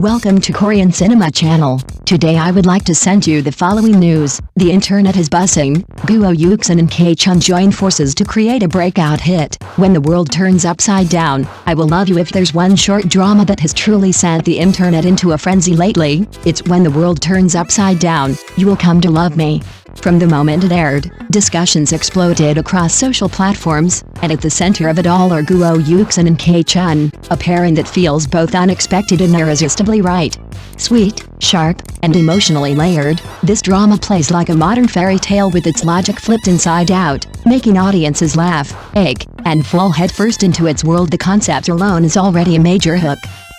Welcome to Korean Cinema Channel. Today I would like to send you the following news. The internet is buzzing. Guo Yuken and Chun join forces to create a breakout hit. When the world turns upside down, I Will Love You. If there's one short drama that has truly sent the internet into a frenzy lately, it's When the World Turns Upside Down, You Will Come to Love Me. From the moment it aired, discussions exploded across social platforms, and at the center of it all are Guo Yuken and Chun, a pairing that feels both unexpected and irresistibly right. Sweet, sharp, and emotionally layered, this drama plays like a modern fairy tale with its logic flipped inside out, making audiences laugh, ache, and fall headfirst into its world. The concept alone is already a major hook.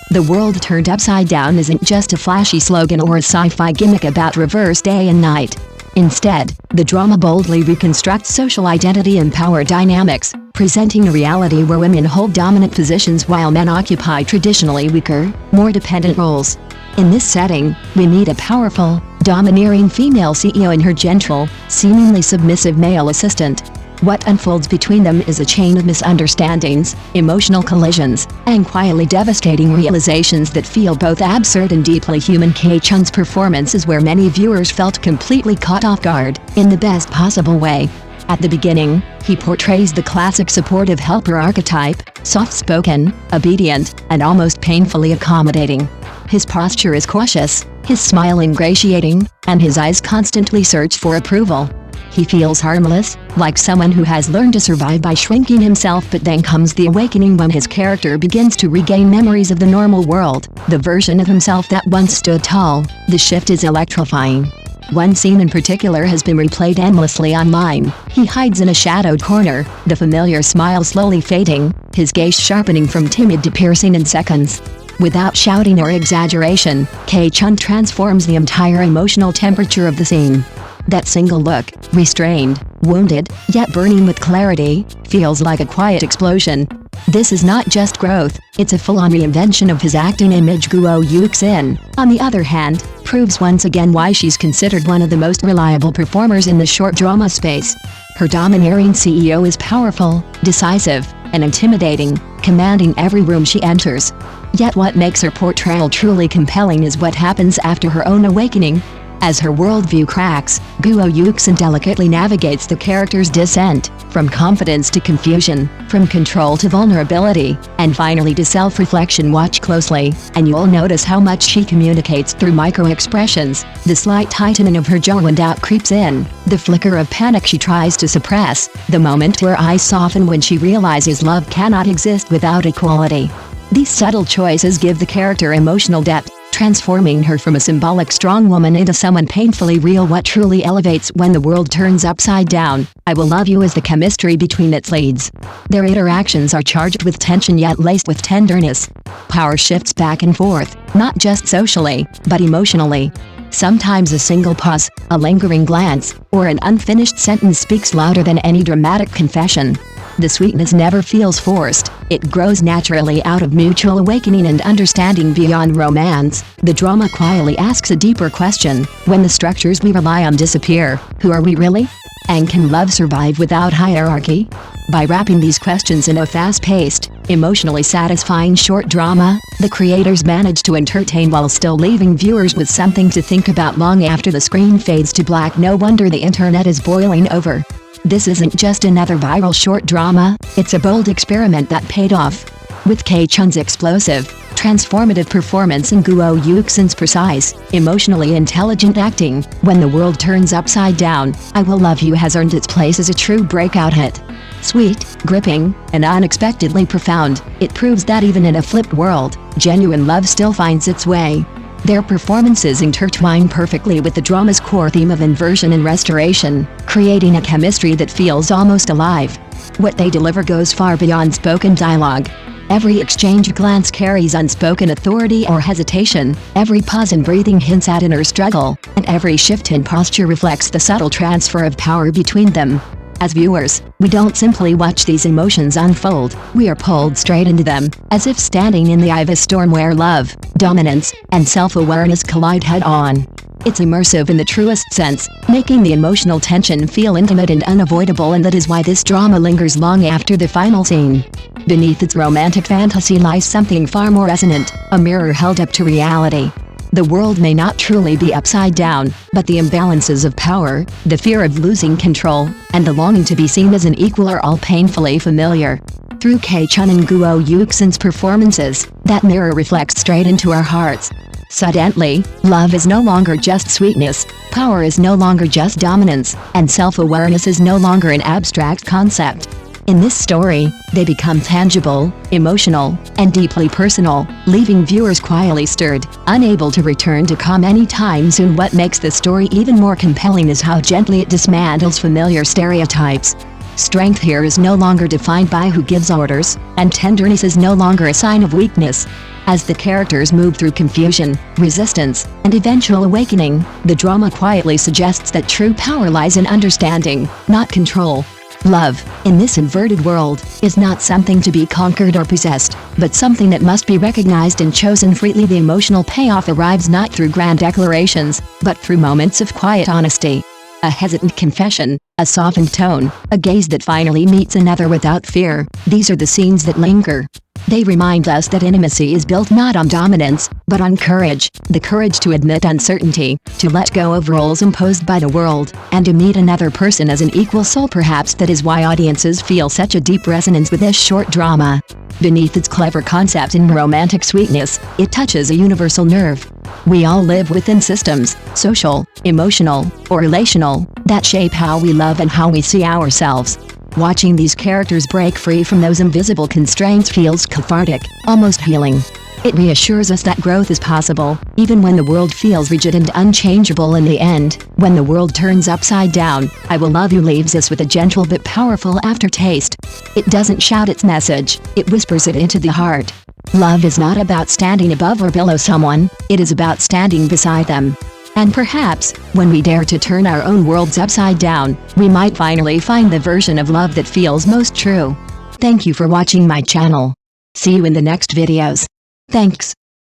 The world turned upside down isn't just a flashy slogan or a sci-fi gimmick about reverse day and night. Instead, the drama boldly reconstructs social identity and power dynamics, presenting a reality where women hold dominant positions while men occupy traditionally weaker, more dependent roles. In this setting, we meet a powerful, domineering female CEO and her gentle, seemingly submissive male assistant. What unfolds between them is a chain of misunderstandings, emotional collisions, and quietly devastating realizations that feel both absurd and deeply human. Chun's performance is where many viewers felt completely caught off guard, in the best possible way. At the beginning, he portrays the classic supportive helper archetype, soft-spoken, obedient, and almost painfully accommodating. His posture is cautious, his smile ingratiating, and his eyes constantly search for approval. He feels harmless, like someone who has learned to survive by shrinking himself. But then comes the awakening when his character begins to regain memories of the normal world, the version of himself that once stood tall. The shift is electrifying. One scene in particular has been replayed endlessly online. He hides in a shadowed corner, the familiar smile slowly fading, his gaze sharpening from timid to piercing in seconds. Without shouting or exaggeration, Chun transforms the entire emotional temperature of the scene. That single look, restrained, wounded, yet burning with clarity, feels like a quiet explosion. This is not just growth, it's a full-on reinvention of his acting image. Guo Yuken, on the other hand, proves once again why she's considered one of the most reliable performers in the short drama space. Her domineering CEO is powerful, decisive, and intimidating, commanding every room she enters. Yet what makes her portrayal truly compelling is what happens after her own awakening. As her worldview cracks, Guo Yuken delicately navigates the character's descent, from confidence to confusion, from control to vulnerability, and finally to self-reflection. Watch closely, and you'll notice how much she communicates through micro-expressions. The slight tightening of her jaw when doubt creeps in, the flicker of panic she tries to suppress, the moment where eyes soften when she realizes love cannot exist without equality. These subtle choices give the character emotional depth, transforming her from a symbolic strong woman into someone painfully real. What truly elevates When the World Turns Upside Down, I Will Love You is the chemistry between its leads. Their interactions are charged with tension yet laced with tenderness. Power shifts back and forth, not just socially, but emotionally. Sometimes a single pause, a lingering glance, or an unfinished sentence speaks louder than any dramatic confession. The sweetness never feels forced, it grows naturally out of mutual awakening and understanding. Beyond romance, the drama quietly asks a deeper question. When the structures we rely on disappear, who are we really? And can love survive without hierarchy? By wrapping these questions in a fast-paced, emotionally satisfying short drama, the creators manage to entertain while still leaving viewers with something to think about long after the screen fades to black. No wonder the internet is boiling over. This isn't just another viral short drama, it's a bold experiment that paid off. With Chun's explosive, transformative performance and Guo Yuken's precise, emotionally intelligent acting, When the World Turns Upside Down, I Will Love You has earned its place as a true breakout hit. Sweet, gripping, and unexpectedly profound, it proves that even in a flipped world, genuine love still finds its way. Their performances intertwine perfectly with the drama's core theme of inversion and restoration, creating a chemistry that feels almost alive. What they deliver goes far beyond spoken dialogue. Every exchange glance carries unspoken authority or hesitation, every pause and breathing hints at inner struggle, and every shift in posture reflects the subtle transfer of power between them. As viewers, we don't simply watch these emotions unfold, we are pulled straight into them, as if standing in the eye of a storm where love, dominance, and self-awareness collide head-on. It's immersive in the truest sense, making the emotional tension feel intimate and unavoidable, and that is why this drama lingers long after the final scene. Beneath its romantic fantasy lies something far more resonant, a mirror held up to reality. The world may not truly be upside down, but the imbalances of power, the fear of losing control, and the longing to be seen as an equal are all painfully familiar. Through Chun and Guo Yuxin's performances, that mirror reflects straight into our hearts. Suddenly, love is no longer just sweetness, power is no longer just dominance, and self-awareness is no longer an abstract concept. In this story, they become tangible, emotional, and deeply personal, leaving viewers quietly stirred, unable to return to calm anytime soon. What makes the story even more compelling is how gently it dismantles familiar stereotypes. Strength here is no longer defined by who gives orders, and tenderness is no longer a sign of weakness. As the characters move through confusion, resistance, and eventual awakening, the drama quietly suggests that true power lies in understanding, not control. Love, in this inverted world, is not something to be conquered or possessed, but something that must be recognized and chosen freely. The emotional payoff arrives not through grand declarations, but through moments of quiet honesty. A hesitant confession, a softened tone, a gaze that finally meets another without fear. These are the scenes that linger. They remind us that intimacy is built not on dominance, but on courage, the courage to admit uncertainty, to let go of roles imposed by the world, and to meet another person as an equal soul. Perhaps that is why audiences feel such a deep resonance with this short drama. Beneath its clever concept and romantic sweetness, it touches a universal nerve. We all live within systems, social, emotional, or relational, that shape how we love and how we see ourselves. Watching these characters break free from those invisible constraints feels cathartic, almost healing. It reassures us that growth is possible, even when the world feels rigid and unchangeable. In the end, when the world turns upside down, I Will Love You leaves us with a gentle but powerful aftertaste. It doesn't shout its message, it whispers it into the heart. Love is not about standing above or below someone, it is about standing beside them. And perhaps, when we dare to turn our own worlds upside down, we might finally find the version of love that feels most true. Thank you for watching my channel. See you in the next videos. Thanks.